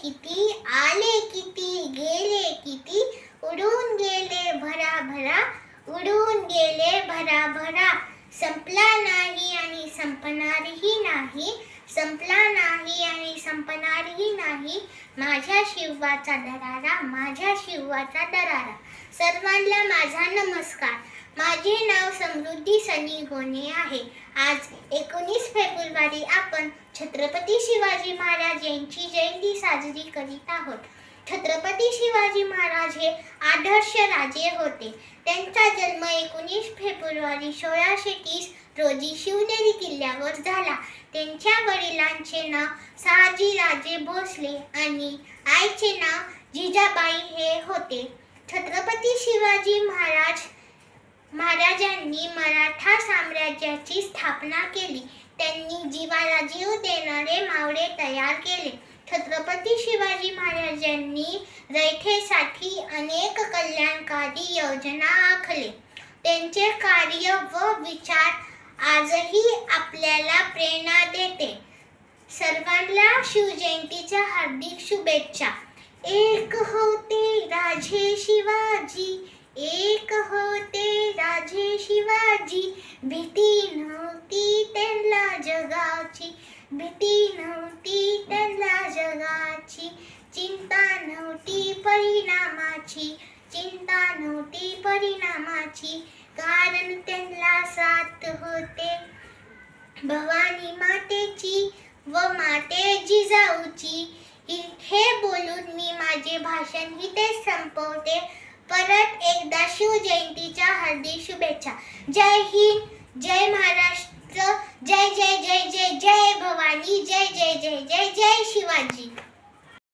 किती, आले किती, गेले किती, उडून गेले भराभरा, उडून गेले भराभरा. संपला नाही आणि संपणारही नाही, संपला नाही आणि संपणारही नाही, माझ्या शिवाचा दरारा, माझ्या शिवाचा दरारा. सर्वांना माझा नमस्कार. माझे नाव समृद्धी सनी गोने आहे. आज 19 फेब्रुवारी आपण छत्रपती शिवाजी महाराज यांची जयंती साजरी करीत आहोत. छत्रपती शिवाजी महाराज हे आदर्श राजे होते. त्यांचा जन्म 19 फेब्रुवारी 1630 रोजी शिवनेरी किल्ल्यावर झाला. त्यांच्या वडिलांचे नाव शहाजीराजे भोसले आणि आईचे नाव जिजाबाई हे होते. छत्रपती शिवाजी महाराजांनी मराठा साम्राज्याची स्थापना केली. त्यांनी जीवाला जीव देणारे मावळे तयार केले. छत्रपती शिवाजी महाराजांनी रयतेसाठी अनेक कल्याणकारी योजना आखले. त्यांचे कार्य व विचार आजही आपल्याला प्रेरणा देते. सर्वांना शिवजयंतीच्या हार्दिक शुभेच्छा. एक होते राजे शिवाजी, एक होते राजे शिवाजी, भीती नव्हती त्यांना जगाची, भीती नव्हती त्यांना जगाची, चिंता नव्हती परिणामाची, चिंता नव्हती परिणामाची, कारण त्यांना साथ होते भवानी मातेची व माते जिजाऊची. हे बोलून मी माझे भाषण इथेच संपवते. परत एकदा शिवजयंतीच्या हार्दिक शुभेच्छा. जय हिंद, जय महाराष्ट्र, जय जय जय जय जय भवानी, जय जय जय जय जय शिवाजी.